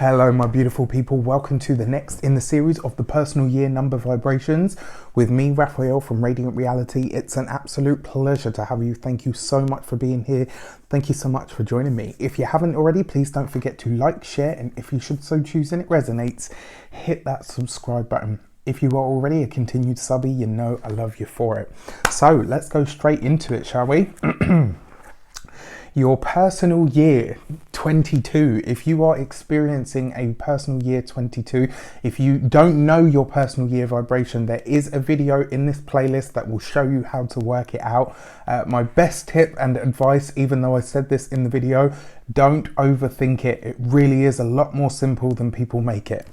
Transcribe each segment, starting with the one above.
Hello my beautiful people, welcome to the next in the series of the personal year number vibrations with me, Raphael from Reydiant Reality. It's an absolute pleasure to have you. Thank you so much for being here. Thank you so much for joining me. If you haven't already, please don't forget to like, share, and if you should so choose and it resonates, hit that subscribe button. If you are already a continued subby, you know I love you for it. So let's go straight into it, shall we? Your personal year 22. If you are experiencing a personal year 22, if you don't know your personal year vibration, there is a video in this playlist that will show you how to work it out. My best tip and advice, even though I said this in the video, don't overthink it. It really is a lot more simple than people make it.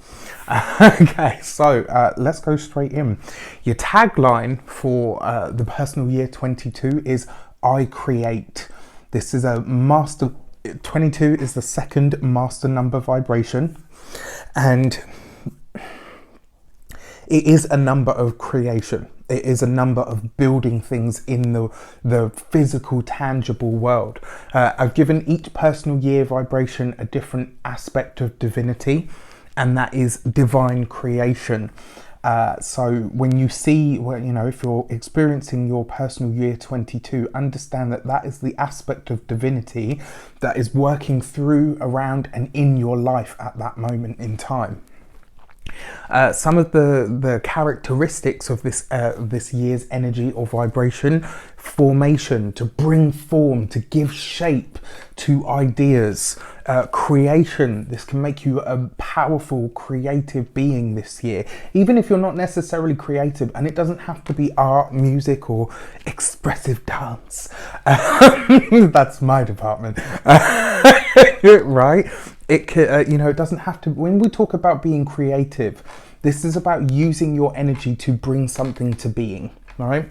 Okay, so let's go straight in. Your tagline for the personal year 22 is I create. This is a master, 22 is the second master number vibration, and it is a number of creation. It is a number of building things in the physical, tangible world. I've given each personal year vibration a different aspect of divinity, and that is divine creation. So when you see, well, you know, if you're experiencing your personal year 22, understand that that is the aspect of divinity that is working through, around, and in your life at that moment in time. Some of the characteristics of this year's energy or vibration: formation, to bring form, to give shape to ideas. Creation, this can make you a powerful creative being this year, even if you're not necessarily creative, and it doesn't have to be art, music, or expressive dance. That's my department. Right? It can, you know, it doesn't have to. When we talk about being creative, this is about using your energy to bring something to being. All right,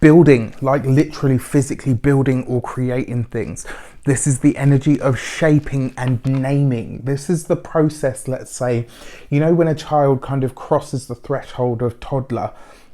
building, like literally physically building or creating things. This is the energy of shaping and naming. This is the process, let's say, you know, when a child kind of crosses the threshold of toddler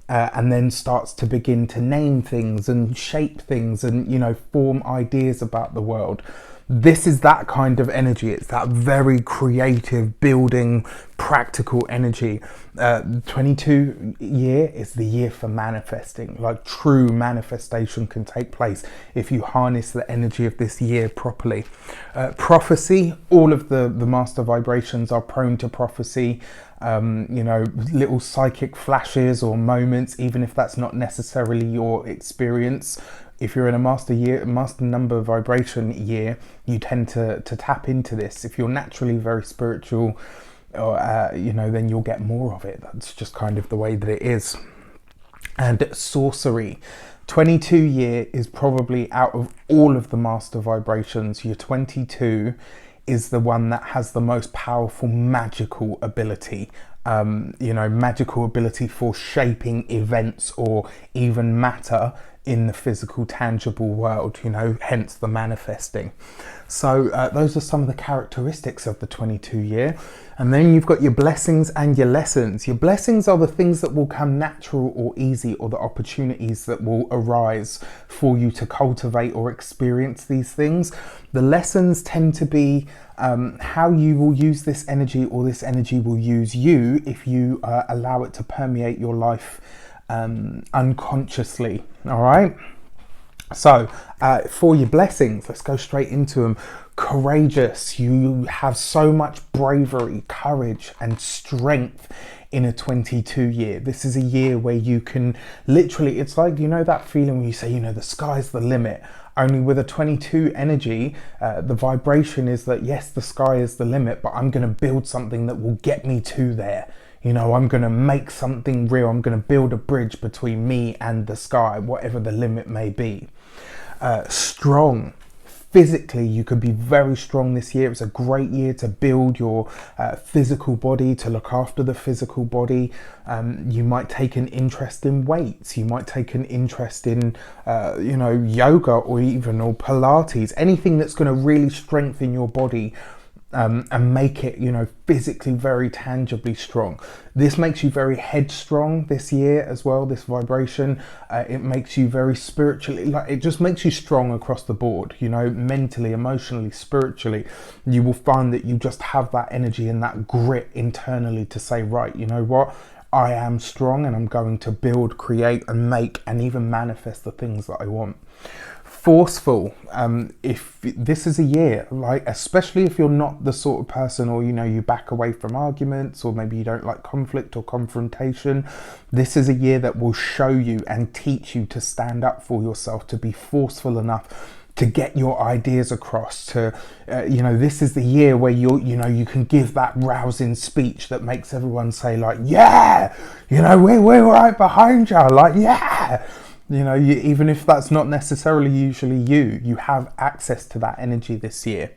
and then starts to begin to name things and shape things and, you know, form ideas about the world. This is that kind of energy. It's that very creative, building, practical energy. 22 year is the year for manifesting. Like true manifestation can take place if you harness the energy of this year properly. Prophecy, all of the master vibrations are prone to prophecy. You know, little psychic flashes or moments, even if that's not necessarily your experience. If you're in a master number vibration year, you tend to tap into this. If you're naturally very spiritual, or you know, then you'll get more of it. That's just kind of the way that it is. And sorcery, 22 year is probably, out of all of the master vibrations, your 22 is the one that has the most powerful magical ability. You know, magical ability for shaping events or even matter in the physical, tangible world, you know, hence the manifesting. So those are some of the characteristics of the 22 year. And then you've got your blessings and your lessons. Your blessings are the things that will come natural or easy, or the opportunities that will arise for you to cultivate or experience these things. The lessons tend to be how you will use this energy, or this energy will use you if you allow it to permeate your life unconsciously. All right, so for your blessings, let's go straight into them. Courageous, you have so much bravery, courage, and strength in a 22 year. This is a year where you can literally, it's like, you know, that feeling when you say, you know, the sky's the limit. Only with a 22 energy, the vibration is that yes, the sky is the limit, but I'm going to build something that will get me to there. You know, I'm going to make something real. I'm going to build a bridge between me and the sky, whatever the limit may be. Strong. Physically, you could be very strong this year. It's a great year to build your physical body, to look after the physical body. You might take an interest in weights. You might take an interest in, you know, yoga or Pilates. Anything that's going to really strengthen your body and make it, you know, physically very tangibly strong. This makes you very headstrong this year as well, this vibration. It makes you very spiritually, like, it just makes you strong across the board, you know, mentally, emotionally, spiritually. You will find that you just have that energy and that grit internally to say, right, you know what, I am strong and I'm going to build, create and make and even manifest the things that I want. Forceful. If this is a year, like, especially if you're not the sort of person, or, you know, you back away from arguments, or maybe you don't like conflict or confrontation, this is a year that will show you and teach you to stand up for yourself, to be forceful enough to get your ideas across, to you know, this is the year where you can give that rousing speech that makes everyone say, like, yeah, you know, we're right behind you, like, yeah. You know, even if that's not necessarily usually you have access to that energy this year.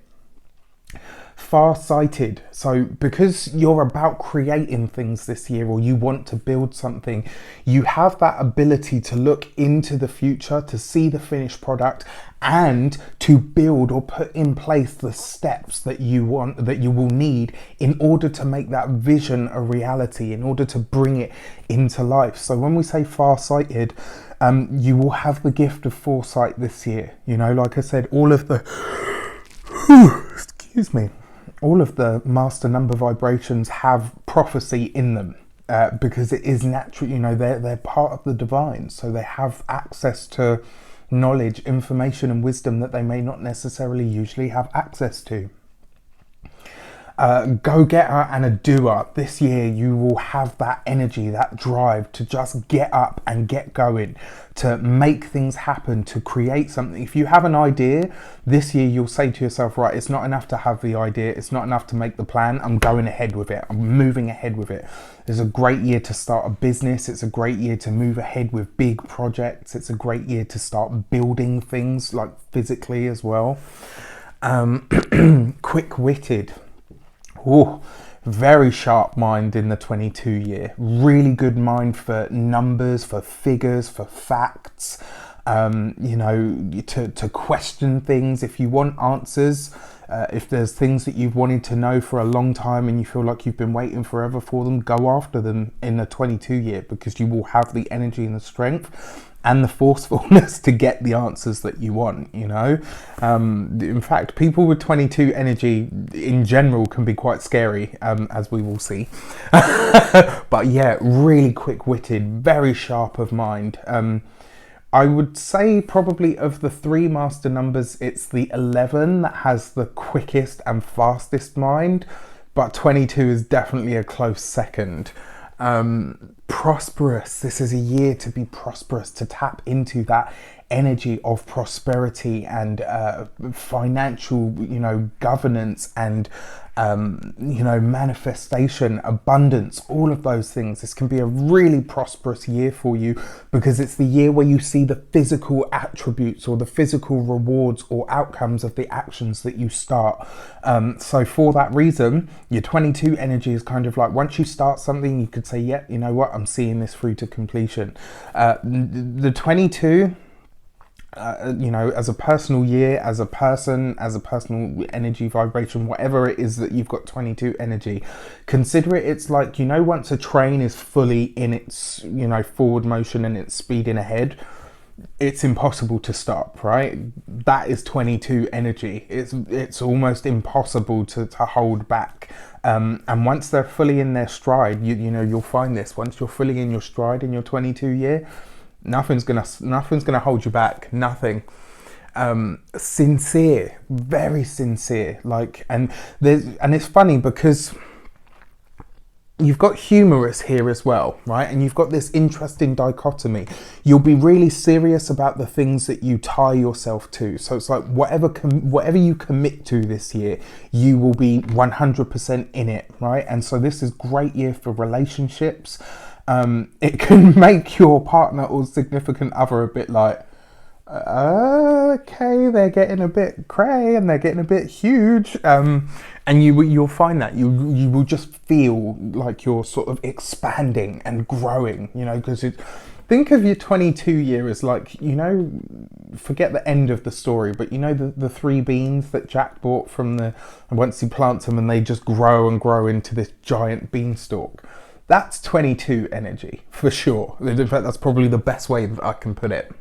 Far-sighted. So because you're about creating things this year, or you want to build something, you have that ability to look into the future, to see the finished product, and to build or put in place the steps that you want, that you will need in order to make that vision a reality, in order to bring it into life. So when we say far-sighted, you will have the gift of foresight this year. You know, like I said, all of the excuse me, all of the master number vibrations have prophecy in them, because it is natural. You know, they're part of the divine, so they have access to knowledge, information and wisdom that they may not necessarily usually have access to. Go-getter and a doer. This year you will have that energy, that drive to just get up and get going, to make things happen, to create something. If you have an idea, this year you'll say to yourself, right, it's not enough to have the idea, it's not enough to make the plan, I'm going ahead with it, I'm moving ahead with it. It's a great year to start a business, it's a great year to move ahead with big projects, it's a great year to start building things, like physically as well. Quick-witted. Oh, very sharp mind in the 22 year. Really good mind for numbers, for figures, for facts. You know, to question things if you want answers. If there's things that you've wanted to know for a long time and you feel like you've been waiting forever for them, go after them in the 22 year, because you will have the energy and the strength and the forcefulness to get the answers that you want, you know. In fact, people with 22 energy in general can be quite scary, as we will see. But yeah, really quick-witted, very sharp of mind. I would say probably of the three master numbers, it's the 11 that has the quickest and fastest mind, but 22 is definitely a close second. Prosperous. This is a year to be prosperous, to tap into that energy of prosperity and financial, you know, governance and you know, manifestation, abundance, all of those things. This can be a really prosperous year for you, because it's the year where you see the physical attributes or the physical rewards or outcomes of the actions that you start. So for that reason, your 22 energy is kind of like, once you start something, you could say, yeah, you know what, I'm seeing this through to completion. The 22, you know, as a personal year, as a person, as a personal energy vibration, whatever it is that you've got 22 energy, consider it, it's like, you know, once a train is fully in its, you know, forward motion and it's speeding ahead, it's impossible to stop, right? That is 22 energy. It's almost impossible to hold back. And once they're fully in their stride, you know, you'll find this, once you're fully in your stride in your 22 year, nothing's gonna hold you back. Nothing. Sincere, very sincere. Like, and it's funny because you've got humorous here as well, right? And you've got this interesting dichotomy. You'll be really serious about the things that you tie yourself to. So it's like whatever you commit to this year, you will be 100% in it, right? And so this is a great year for relationships. It can make your partner or significant other a bit like, okay, they're getting a bit cray and they're getting a bit huge. And you'll find that you will just feel like you're sort of expanding and growing, you know, because Think of your 22 year as like, you know, forget the end of the story, but you know the three beans that Jack bought from the, and once he plants them and they just grow and grow into this giant beanstalk. That's 22 energy, for sure. In fact, that's probably the best way that I can put it.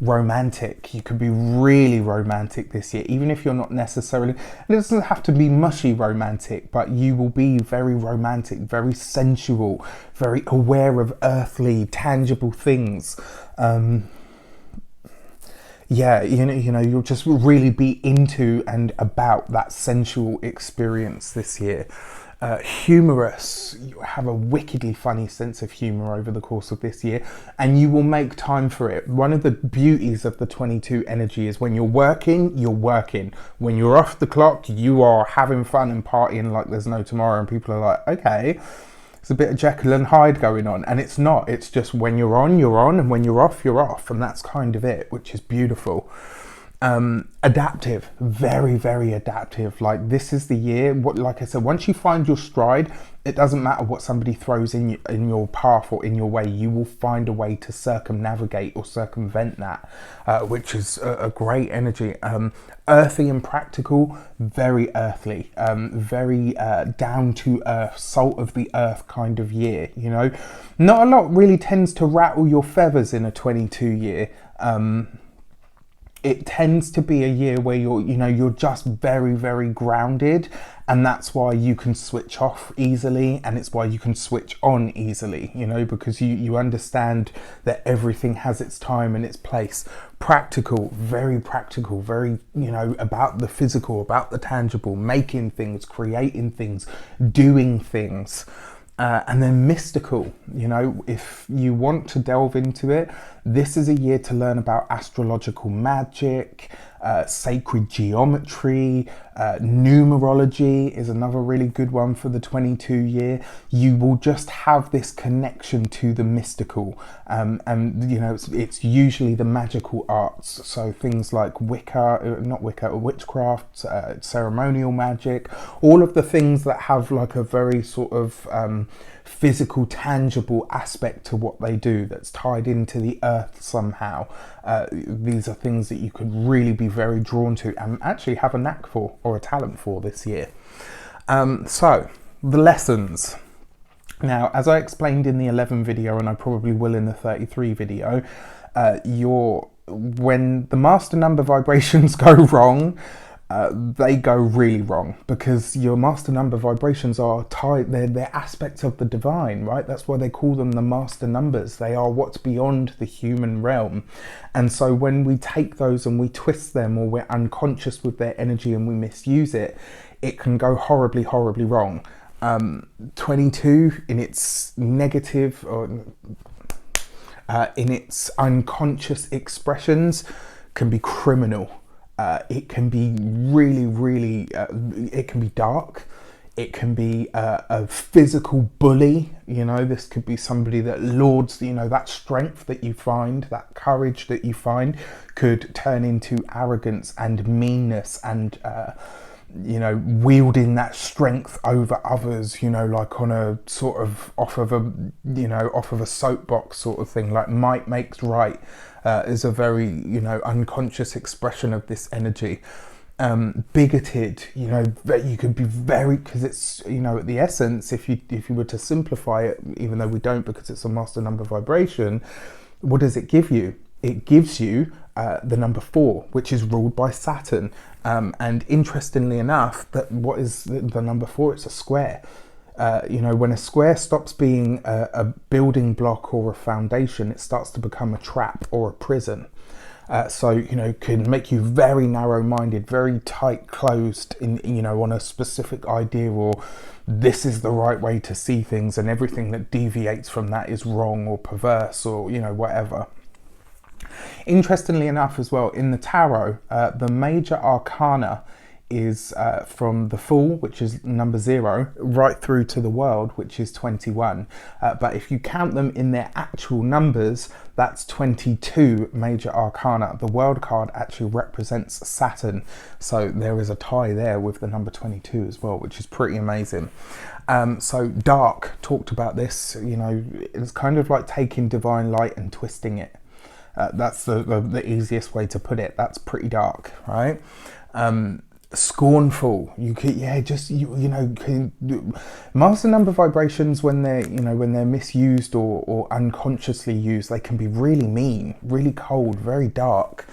Romantic. You could be really romantic this year, even if you're not necessarily, and it doesn't have to be mushy romantic, but you will be very romantic, very sensual, very aware of earthly, tangible things. Yeah, you know, you'll just really be into and about that sensual experience this year. Humorous. You have a wickedly funny sense of humour over the course of this year, and you will make time for it. One of the beauties of the 22 energy is when you're working, you're working. When you're off the clock, you are having fun and partying like there's no tomorrow, and people are like, okay, there's a bit of Jekyll and Hyde going on, and it's not. It's just when you're on, and when you're off, and that's kind of it, which is beautiful. Adaptive, very, very adaptive. Like, this is the year, like I said, once you find your stride, it doesn't matter what somebody throws in your path or in your way, you will find a way to circumnavigate or circumvent that, which is a great energy. Earthy and practical, very earthly, very down to earth, salt of the earth kind of year, you know. Not a lot really tends to rattle your feathers in a 22 year. It tends to be a year where you're just very, very grounded, and that's why you can switch off easily, and it's why you can switch on easily, you know, because you understand that everything has its time and its place. Practical, very, you know, about the physical, about the tangible, making things, creating things, doing things. And then mystical, you know, if you want to delve into it, this is a year to learn about astrological magic, sacred geometry, numerology is another really good one for the 22 year. You will just have this connection to the mystical, and you know, it's usually the magical arts, so things like witchcraft, ceremonial magic, all of the things that have like a very sort of physical, tangible aspect to what they do that's tied into the earth somehow. These are things that you could really be very drawn to and actually have a knack for or a talent for this year. So the lessons. Now, as I explained in the 11 video, and I probably will in the 33 video, when the master number vibrations go wrong, they go really wrong, because your master number vibrations are tied, they're aspects of the divine, right? That's why they call them the master numbers. They are what's beyond the human realm. And so when we take those and we twist them, or we're unconscious with their energy and we misuse it, it can go horribly, horribly wrong. 22 in its negative or in its unconscious expressions can be criminal. It can be really, really, it can be dark. It can be a physical bully. You know, this could be somebody that lords, you know, that strength that you find, that courage that you find could turn into arrogance and meanness and, you know, wielding that strength over others, you know, like on a sort of off of a soapbox sort of thing, like might makes right. Is a very, you know, unconscious expression of this energy. Bigoted, you know, you could be very, because it's, you know, at the essence, if you were to simplify it, even though we don't because it's a master number vibration, what does it give you? It gives you the number 4, which is ruled by Saturn. And interestingly enough, what is the number 4? It's a square. You know, when a square stops being a building block or a foundation, it starts to become a trap or a prison. So, you know, can make you very narrow-minded, very tight-closed in, you know, on a specific idea, or this is the right way to see things, and everything that deviates from that is wrong or perverse or, you know, whatever. Interestingly enough as well, in the tarot, the major arcana is from the Fool, which is number 0, right through to the World, which is 21. But if you count them in their actual numbers, that's 22 major arcana. The World card actually represents Saturn, so there is a tie there with the number 22 as well, which is pretty amazing. So dark, talked about this, you know, it's kind of like taking divine light and twisting it. That's the easiest way to put it. That's pretty dark, right? Scornful, you could, yeah, just you know, master number vibrations, when they're, you know, when they're misused or unconsciously used, they can be really mean, really cold, very dark.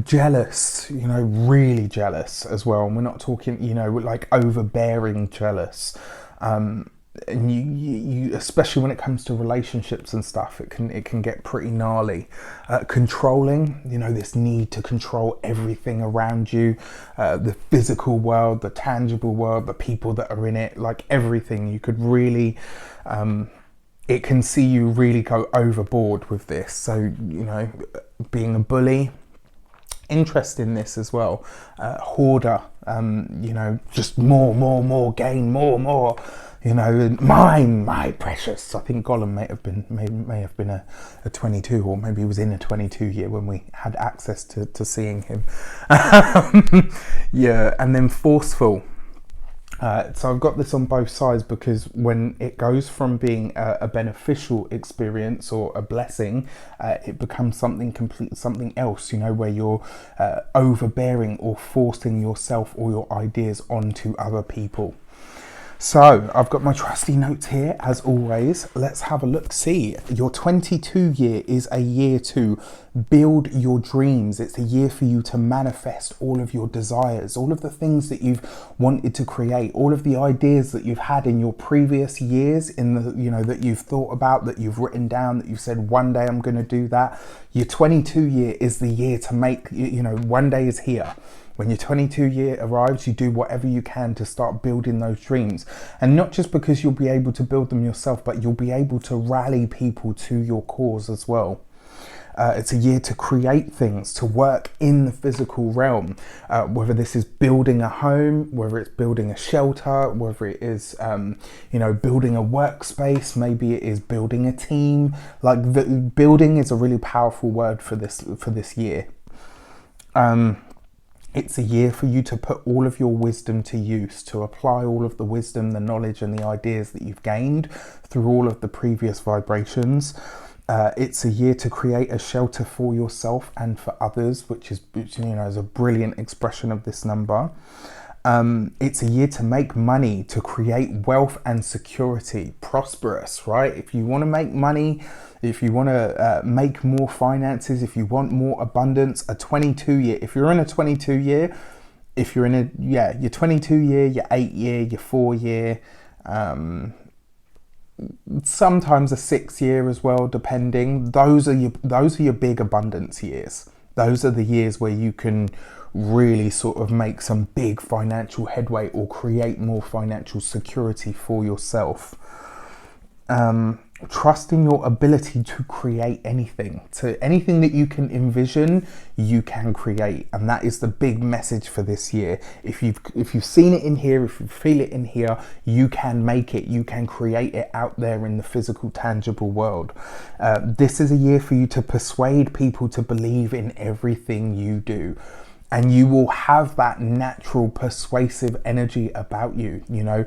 Jealous, you know, really jealous as well. And we're not talking, you know, like overbearing jealous. And you especially when it comes to relationships and stuff, it can get pretty gnarly. Controlling, you know, this need to control everything around you, the physical world, the tangible world, the people that are in it, like everything. You could really, it can see you really go overboard with this. So, you know, being a bully, interest in this as well. Hoarder, you know, just more, gain more. You know, my precious. I think Gollum may have been a 22, or maybe he was in a 22 year when we had access to seeing him. Yeah, and then forceful. So I've got this on both sides, because when it goes from being a beneficial experience or a blessing, it becomes something else, you know, where you're overbearing or forcing yourself or your ideas onto other people. So I've got my trusty notes here as always. Let's have a look. See, your 22 year is a year to build your dreams. It's a year for you to manifest all of your desires, all of the things that you've wanted to create, all of the ideas that you've had in your previous years, in the, you know, that you've thought about, that you've written down, that you've said one day I'm going to do that. Your 22 year is the year to make, you know, one day is here. When your 22 year arrives, you do whatever you can to start building those dreams. And not just because you'll be able to build them yourself, but you'll be able to rally people to your cause as well. It's a year to create things, to work in the physical realm, whether this is building a home, whether it's building a shelter, whether it is, you know, building a workspace, maybe it is building a team. Like, building is a really powerful word for this year. It's a year for you to put all of your wisdom to use, to apply all of the wisdom, the knowledge and the ideas that you've gained through all of the previous vibrations. It's a year to create a shelter for yourself and for others, which is, you know, is a brilliant expression of this number. It's a year to make money, to create wealth and security, prosperous, right? If you want to make money, if you want to make more finances, if you want more abundance, a 22 year, if you're in a 22 year, if you're in a, yeah, your 22 year, your 8 year, your 4 year, sometimes a 6 year as well, depending. Those are your big abundance years. Those are the years where you can really sort of make some big financial headway or create more financial security for yourself. Trusting your ability to create anything. To anything that you can envision, you can create, and that is the big message for this year. If you've seen it in here, if you feel it in here, you can make it. You can create it out there in the physical, tangible world. This is a year for you to persuade people to believe in everything you do. And you will have that natural persuasive energy about you, you know,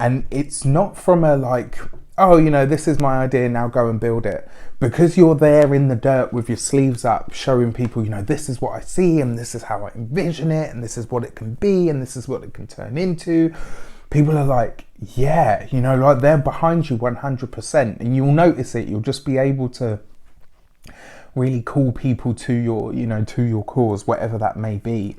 and it's not from a like, oh, you know, this is my idea, now go and build it. Because you're there in the dirt with your sleeves up, showing people, you know, this is what I see and this is how I envision it and this is what it can be and this is what it can turn into. People are like, yeah, you know, like they're behind you 100%, and you'll notice it. You'll just be able to really call people to your, you know, to your cause, whatever that may be.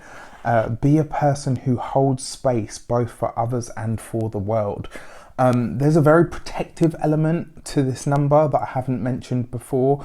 Be a person who holds space both for others and for the world. There's a very protective element to this number that I haven't mentioned before.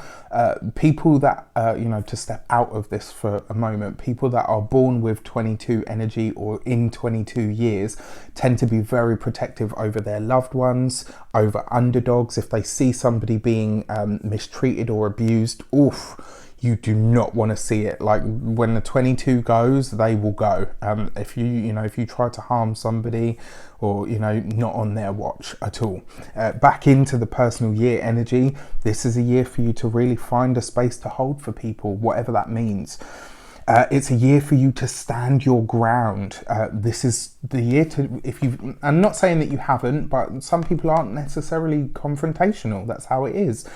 People that, you know, to step out of this for a moment, people that are born with 22 energy or in 22 years tend to be very protective over their loved ones, over underdogs. If they see somebody being mistreated or abused, oof, you do not want to see it. Like when the 22 goes, they will go. If you try to harm somebody, or not on their watch at all. Back into the personal year energy, this is a year for you to really find a space to hold for people, whatever that means. It's a year for you to stand your ground. This is the year to, I'm not saying that you haven't, but some people aren't necessarily confrontational. That's how it is.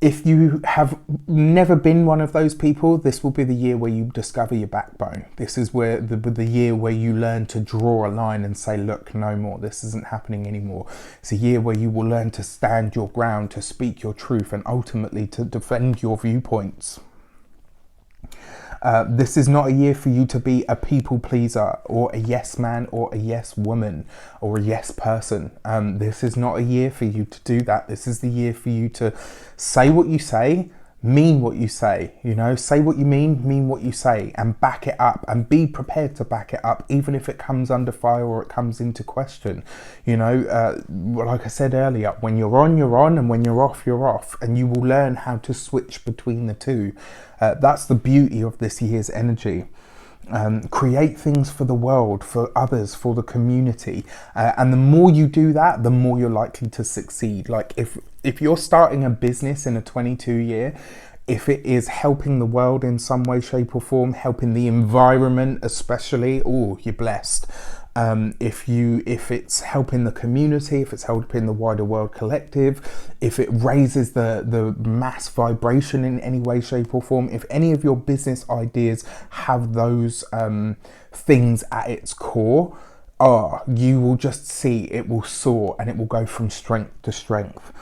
If you have never been one of those people, this will be the year where you discover your backbone. This is where the year where you learn to draw a line and say, look, no more. This isn't happening anymore. It's a year where you will learn to stand your ground, to speak your truth, and ultimately to defend your viewpoints. This is not a year for you to be a people pleaser, or a yes man, or a yes woman, or a yes person. This is not a year for you to do that. This is the year for you to say what you say, mean what you say, say what you mean what you say, and back it up, and be prepared to back it up, even if it comes under fire or it comes into question. Like I said earlier, when you're on, you're on, and when you're off, you're off, and you will learn how to switch between the two. That's the beauty of this year's energy. Create things for the world, for others, for the community, and the more you do that, the more you're likely to succeed. Like if you're starting a business in a 22 year, if it is helping the world in some way, shape or form, helping the environment especially, you're blessed. If it's helping the community, if it's helping the wider world collective, if it raises the mass vibration in any way, shape or form, if any of your business ideas have those things at its core, you will just see it will soar, and it will go from strength to strength.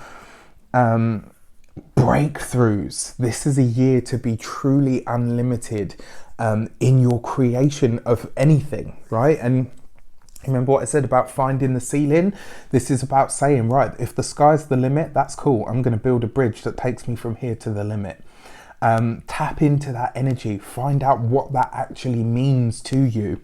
Breakthroughs. This is a year to be truly unlimited in your creation of anything, right? And remember what I said about finding the ceiling? This is about saying, right, if the sky's the limit, that's cool. I'm going to build a bridge that takes me from here to the limit. Tap into that energy. Find out what that actually means to you.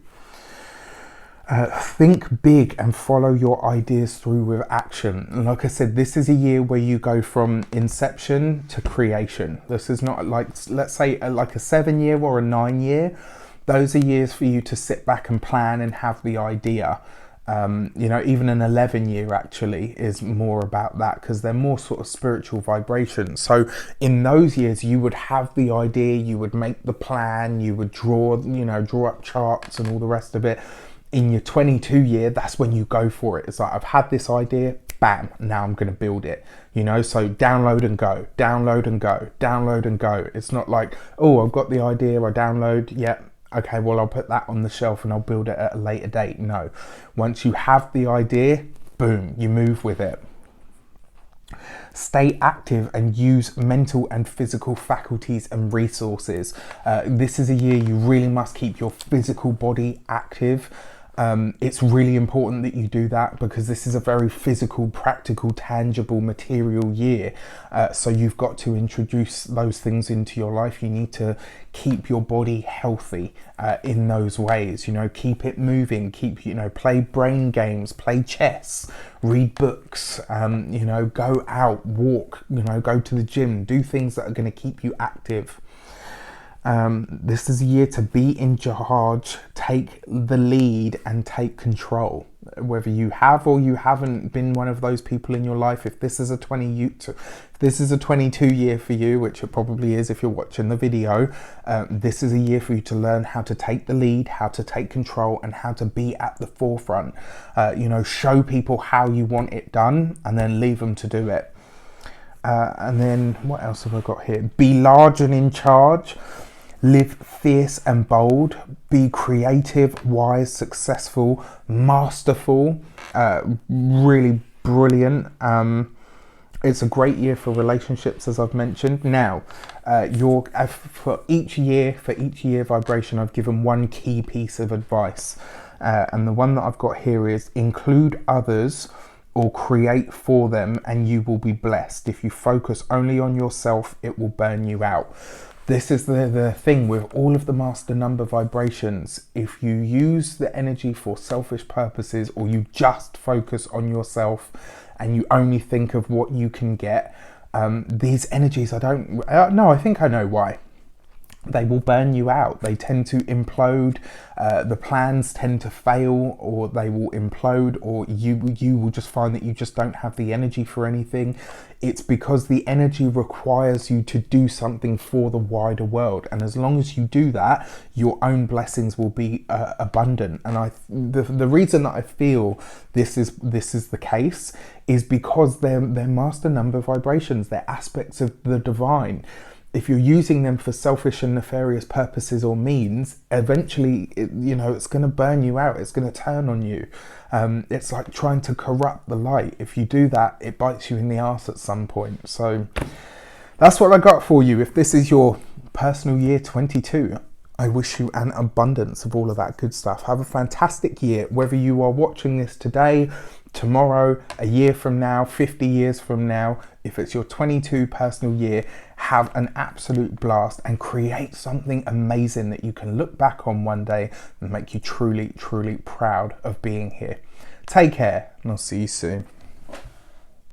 Think big and follow your ideas through with action. And like I said, this is a year where you go from inception to creation. This is not like, let's say, like a 7-year or a 9-year. Those are years for you to sit back and plan and have the idea. Even an 11-year actually is more about that, because they're more sort of spiritual vibrations. So in those years, you would have the idea, you would make the plan, you would draw up charts and all the rest of it. In your 22 year, that's when you go for it. It's like, I've had this idea, bam, now I'm going to build it. So download and go, download and go, download and go. It's not like, I've got the idea, I download, yep. Okay, well, I'll put that on the shelf and I'll build it at a later date. No, once you have the idea, boom, you move with it. Stay active and use mental and physical faculties and resources. This is a year you really must keep your physical body active. It's really important that you do that, because this is a very physical, practical, tangible, material year. So you've got to introduce those things into your life. You need to keep your body healthy in those ways. Keep it moving. Play brain games, play chess, read books. Go out, walk. Go to the gym. Do things that are going to keep you active. This is a year to be in charge, take the lead and take control. Whether you have or you haven't been one of those people in your life, if this is a 22 year for you, which it probably is if you're watching the video, this is a year for you to learn how to take the lead, how to take control, and how to be at the forefront. Show people how you want it done, and then leave them to do it. And then what else have I got here? Be large and in charge. Live fierce and bold. Be creative, wise, successful, masterful. Really brilliant. It's a great year for relationships, as I've mentioned. Now, for each year vibration, I've given one key piece of advice. And the one that I've got here is include others or create for them, and you will be blessed. If you focus only on yourself, it will burn you out. This is the thing with all of the master number vibrations. If you use the energy for selfish purposes, or you just focus on yourself and you only think of what you can get, these energies, I think I know why. they will burn you out. They tend to implode. The plans tend to fail, or they will implode, or you will just find that you just don't have the energy for anything. It's because the energy requires you to do something for the wider world, and as long as you do that, your own blessings will be abundant. And the reason that I feel this is the case is because they're master number vibrations. They're aspects of the divine. If you're using them for selfish and nefarious purposes or means, eventually, it's going to burn you out. It's going to turn on you. It's like trying to corrupt the light. If you do that, it bites you in the arse at some point. So that's what I got for you. If this is your personal year 22, I wish you an abundance of all of that good stuff. Have a fantastic year, whether you are watching this today, tomorrow, a year from now, 50 years from now. If it's your 22 personal year, have an absolute blast and create something amazing that you can look back on one day and make you truly, truly proud of being here. Take care, and I'll see you soon.